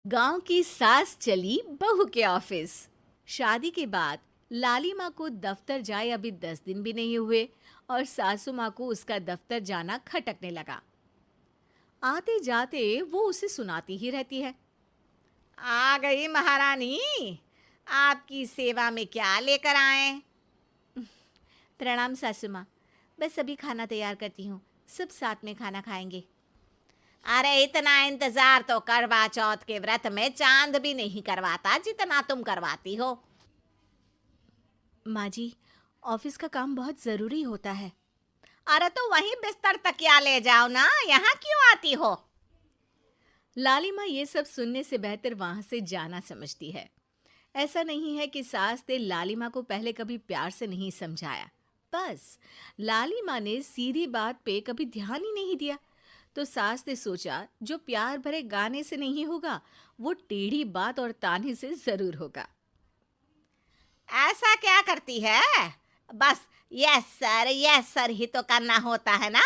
गांव की सास चली बहू के ऑफिस। शादी के बाद लाली माँ को दफ्तर जाए अभी 10 दिन भी नहीं हुए और सासू माँ को उसका दफ्तर जाना खटकने लगा। आते जाते वो उसे सुनाती ही रहती है। आ गई महारानी, आपकी सेवा में क्या लेकर आए? प्रणाम सासू माँ, बस अभी खाना तैयार करती हूँ, सब साथ में खाना खाएंगे। अरे इतना इंतजार तो करवा चौथ के व्रत में चांद भी नहीं करवाता जितना तुम करवाती हो। माँ जी, ऑफिस का काम बहुत ज़रूरी होता है। अरे तो वहीं बिस्तर तकिया ले जाओ ना, यहाँ क्यों आती हो? लाली माँ ये सब सुनने से बेहतर वहां से जाना समझती है। ऐसा नहीं है कि सास ने लाली माँ को पहले कभी प्यार से नहीं समझाया, बस लाली माँ ने सीधी बात पे कभी ध्यान ही नहीं दिया। तो सास ने सोचा जो प्यार भरे गाने से नहीं होगा वो टेढ़ी बात और ताने से जरूर होगा। ऐसा क्या करती है? बस यस सर ही तो करना होता है ना।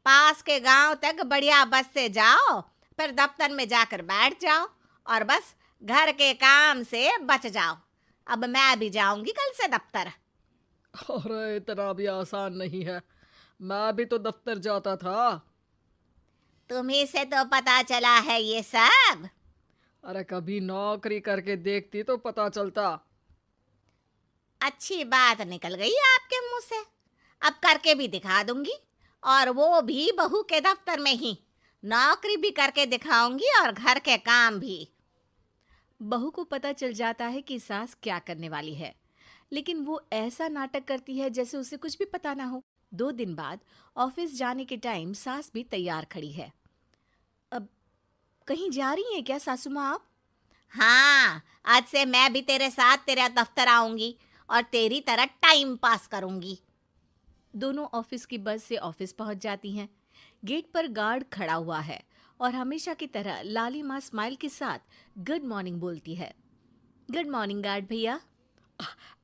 पास के गांव तक बढ़िया बस से जाओ, फिर दफ्तर में जाकर बैठ जाओ और बस घर के काम से बच जाओ। अब मैं भी जाऊंगी कल से दफ्तर। अरे इतना भी आसान नहीं है, मैं भी तो दफ्तर जाता था। तुम्ही से तो पता चला है ये सब। अरे कभी नौकरी करके देखती तो पता चलता। अच्छी बात निकल गई आपके मुंह से। अब करके भी दिखा दूंगी, और वो भी बहू के दफ्तर में ही। नौकरी भी करके दिखाऊंगी और घर के काम भी। बहू को पता चल जाता है कि सास क्या करने वाली है, लेकिन वो ऐसा नाटक करती है जैसे उसे कुछ भी पता ना हो। 2 दिन बाद ऑफिस जाने के टाइम सास भी तैयार खड़ी है। अब कहीं जा रही हैं क्या सासू माँ आप? हाँ, आज से मैं भी तेरे साथ तेरा दफ्तर आऊंगी और तेरी तरह टाइम पास करूंगी। दोनों ऑफिस की बस से ऑफिस पहुंच जाती हैं। गेट पर गार्ड खड़ा हुआ है और हमेशा की तरह लाली माँ स्माइल के साथ गुड मॉर्निंग बोलती है। गुड मॉर्निंग गार्ड भैया।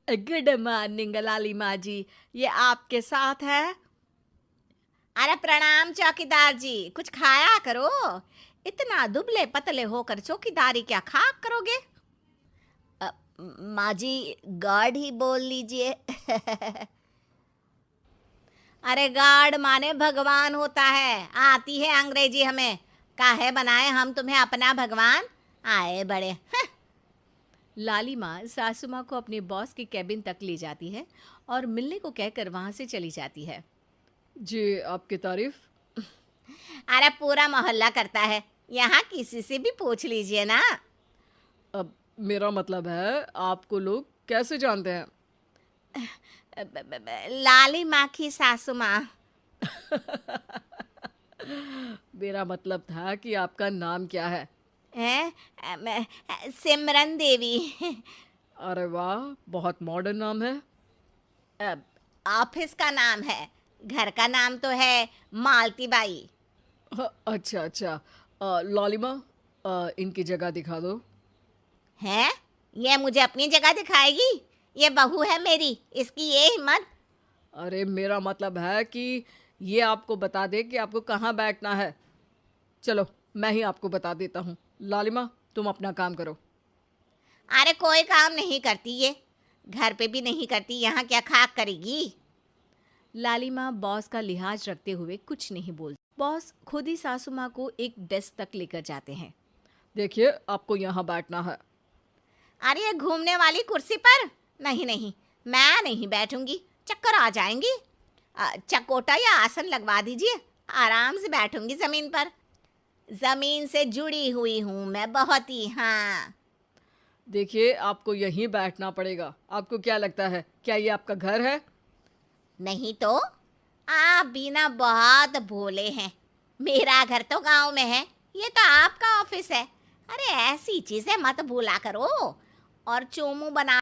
गुड मॉर्निंग लाली माँ जी, ये आपके साथ है? अरे प्रणाम चौकीदार जी, कुछ खाया करो। इतना दुबले पतले होकर चौकीदारी क्या खा करोगे? माँ जी, गार्ड ही बोल लीजिए। अरे गार्ड माने भगवान होता है, आती है अंग्रेजी हमें। काहे बनाए हम तुम्हें अपना भगवान? आए बड़े। लाली माँ सासू माँ को अपने बॉस के कैबिन तक ले जाती है और मिलने को कहकर वहां से चली जाती है। जी, आपकी तारीफ। अरे पूरा मोहल्ला करता है, यहाँ किसी से भी पूछ लीजिए ना। अब मेरा मतलब है आपको लोग कैसे जानते हैं? लाली माँ की सासू माँ। मेरा मतलब था कि आपका नाम क्या है? सिमरन देवी। अरे वाह, बहुत मॉडर्न नाम है। ऑफिस का नाम है, घर का नाम तो है मालती बाई। अच्छा अच्छा। लालिमा, इनकी जगह दिखा दो। है? ये मुझे अपनी जगह दिखाएगी? ये बहू है मेरी, इसकी ये हिम्मत। अरे मेरा मतलब है कि ये आपको बता दे कि आपको कहाँ बैठना है। चलो मैं ही आपको बता देता हूँ। लालिमा, तुम अपना काम करो। अरे कोई काम नहीं करती ये, घर पे भी नहीं करती, यहाँ क्या खाक करेगी? लाली माँ बॉस का लिहाज रखते हुए कुछ नहीं बोलती। बॉस खुद ही सासू माँ को एक डेस्क तक लेकर जाते हैं। देखिए, आपको यहाँ बैठना है। अरे ये घूमने वाली कुर्सी पर? नहीं नहीं, मैं नहीं बैठूंगी, चक्कर आ जाएंगी। चकोटा या आसन लगवा दीजिए, आराम से बैठूंगी जमीन पर। जमीन से जुड़ी हुई हूँ मैं बहुत ही। हाँ देखिए, आपको यहीं बैठना पड़ेगा। आपको क्या लगता है, क्या ये आपका घर है? नहीं तो? आप भी ना बहुत भोले हैं। मेरा घर तो गांव में है, ये तो आपका ऑफिस है। अरे ऐसी चीजें मत भूला करो। और चोमू बना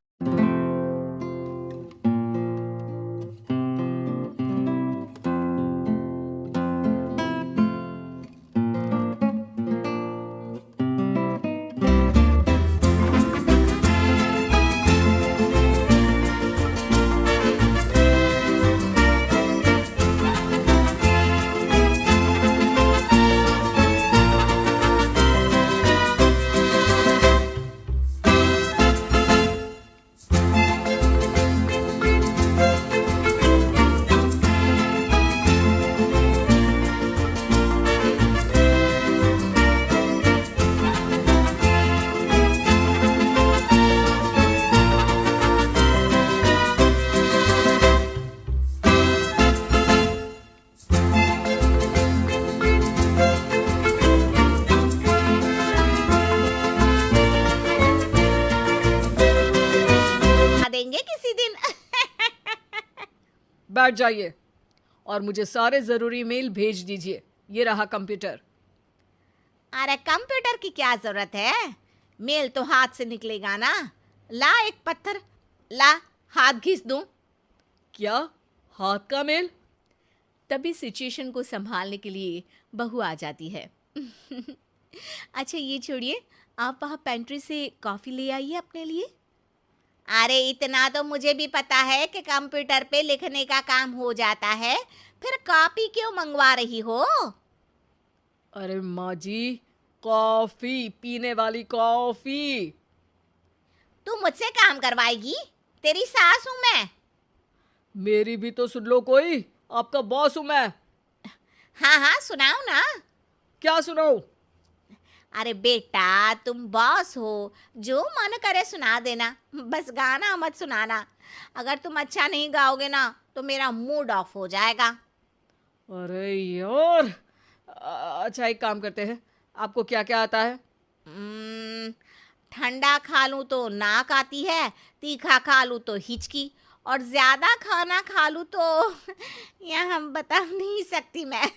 बैठ जाइए और मुझे सारे ज़रूरी मेल भेज दीजिए। ये रहा कंप्यूटर। अरे कंप्यूटर की क्या जरूरत है, मेल तो हाथ से निकलेगा ना। ला एक पत्थर, ला हाथ घिस दूं। क्या? हाथ का मेल? तभी सिचुएशन को संभालने के लिए बहू आ जाती है। अच्छा ये छोड़िए, आप वहाँ पेंट्री से कॉफ़ी ले आइए अपने लिए। अरे इतना तो मुझे भी पता है कि कंप्यूटर पे लिखने का काम हो जाता है, फिर कॉपी क्यों मंगवा रही हो? अरे माँ जी, कॉफ़ी, पीने वाली कॉफ़ी। तू मुझसे काम करवाएगी? तेरी सास हूं मैं। मेरी भी तो सुन लो कोई, आपका बॉस हूँ मैं। हाँ हाँ सुनाओ ना। क्या सुनाऊं? अरे बेटा तुम बॉस हो, जो मन करे सुना देना, बस गाना मत सुनाना। अगर तुम अच्छा नहीं गाओगे ना तो मेरा मूड ऑफ हो जाएगा। अरे यार, अच्छा एक काम करते हैं, आपको क्या क्या आता है? हम्म, ठंडा खा लूं तो नाक आती है, तीखा खा लूं तो हिचकी, और ज्यादा खाना खा लूं तो यह हम बता नहीं सकती मैं।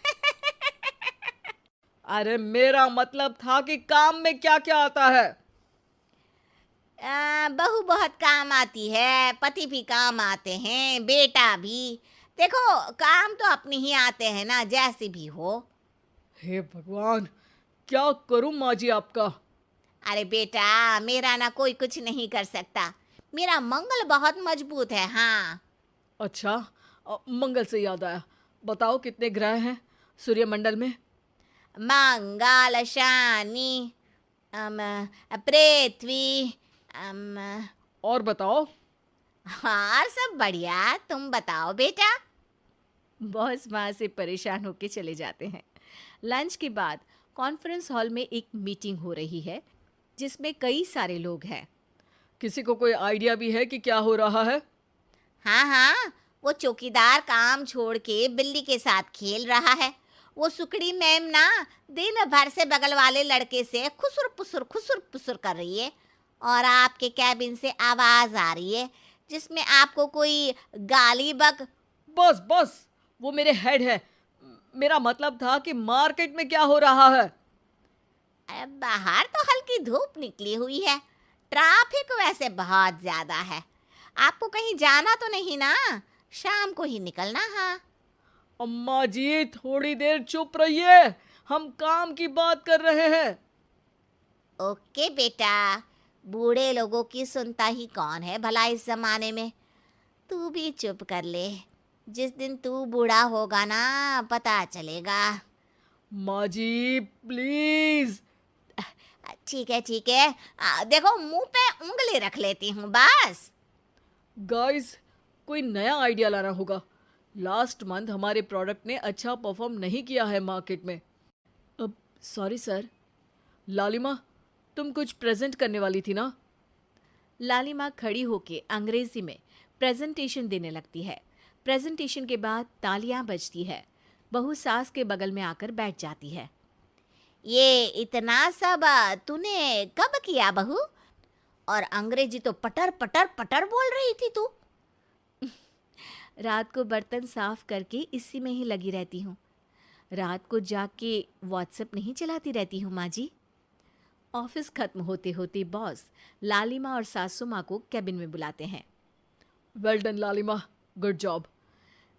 अरे मेरा मतलब था कि काम में क्या क्या आता है। बहू बहुत काम आती है, पति भी काम आते हैं, बेटा भी। देखो काम तो अपने ही आते हैं ना, जैसे भी हो। हे भगवान, क्या करूं माँ जी आपका। अरे बेटा मेरा ना कोई कुछ नहीं कर सकता, मेरा मंगल बहुत मजबूत है। हाँ अच्छा, मंगल से याद आया, बताओ कितने ग्रह हैं सूर्यमंडल में? मंगल शनि अम, पृथ्वी और बताओ। हाँ सब बढ़िया, तुम बताओ बेटा। बॉस वहाँ से परेशान होकर चले जाते हैं। लंच के बाद कॉन्फ्रेंस हॉल में एक मीटिंग हो रही है जिसमें कई सारे लोग हैं। किसी को कोई आइडिया भी है कि क्या हो रहा है? हाँ हाँ, वो चौकीदार काम छोड़ के बिल्ली के साथ खेल रहा है। वो सुकड़ी मैम ना दिन भर से बगल वाले लड़के से खुसुर पुसुर कर रही है, और आपके कैबिन से आवाज आ रही है जिसमें आपको कोई गाली बक। बस बस, वो मेरे हेड है। मेरा मतलब था कि मार्केट में क्या हो रहा है। अरे बाहर तो हल्की धूप निकली हुई है, ट्रैफिक वैसे बहुत ज्यादा है। आपको कहीं जाना तो नहीं ना, शाम को ही निकलना। हाँ अम्मा जी थोड़ी देर चुप रहिए, हम काम की बात कर रहे हैं। ओके बेटा, बूढ़े लोगों की सुनता ही कौन है भला इस जमाने में। तू भी चुप कर ले, जिस दिन तू बूढ़ा होगा ना पता चलेगा। माँ जी प्लीज। ठीक है, देखो मुंह पे उंगली रख लेती हूँ बस। गाइस, कोई नया आइडिया लाना होगा। लास्ट मंथ हमारे प्रोडक्ट ने अच्छा परफॉर्म नहीं किया है मार्केट में। अब सॉरी सर। लालिमा, तुम कुछ प्रेजेंट करने वाली थी ना? लालिमा खड़ी होके अंग्रेजी में प्रेजेंटेशन देने लगती है। प्रेजेंटेशन के बाद तालियां बजती है। बहू सास के बगल में आकर बैठ जाती है। ये इतना सब तूने कब किया बहू? और अंग्रेजी तो पटर पटर पटर बोल रही थी तू। रात को बर्तन साफ करके इसी में ही लगी रहती हूँ। रात को जाग के व्हाट्सएप नहीं चलाती रहती हूँ माँ जी। ऑफिस खत्म होते होते बॉस लालिमा और सासू माँ को कैबिन में बुलाते हैं। वेल डन लालिमा, गुड जॉब।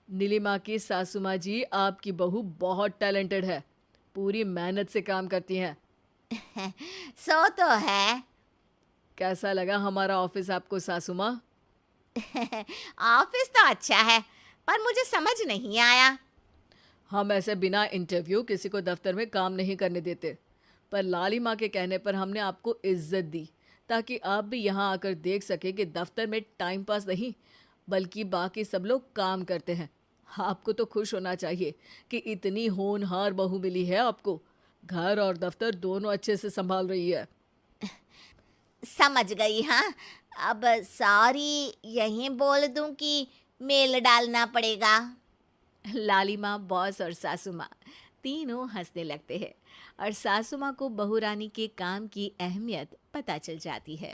नीलिमा की सासू माँ जी, आपकी बहू बहुत टैलेंटेड है, पूरी मेहनत से काम करती हैं। सो तो है। कैसा लगा हमारा ऑफिस आपको सासू माँ? ऑफिस तो अच्छा है, पर मुझे समझ नहीं आया। हम ऐसे बिना इंटरव्यू किसी को दफ्तर में काम नहीं करने देते, पर लालिमा के कहने पर हमने आपको इज्जत दी ताकि आप भी यहाँ आकर देख सके कि दफ्तर में टाइम पास नहीं बल्कि बाकी सब लोग काम करते हैं। आपको तो खुश होना चाहिए कि इतनी होनहार बहू मिली है आपको। घर और दफ्तर दोनों अच्छे से संभाल रही है। समझ गई। हाँ अब सॉरी यहीं बोल दूं कि मेल डालना पड़ेगा? लालिमा, बॉस और सासू माँ तीनों हंसने लगते हैं और सासू माँ को बहू रानी के काम की अहमियत पता चल जाती है।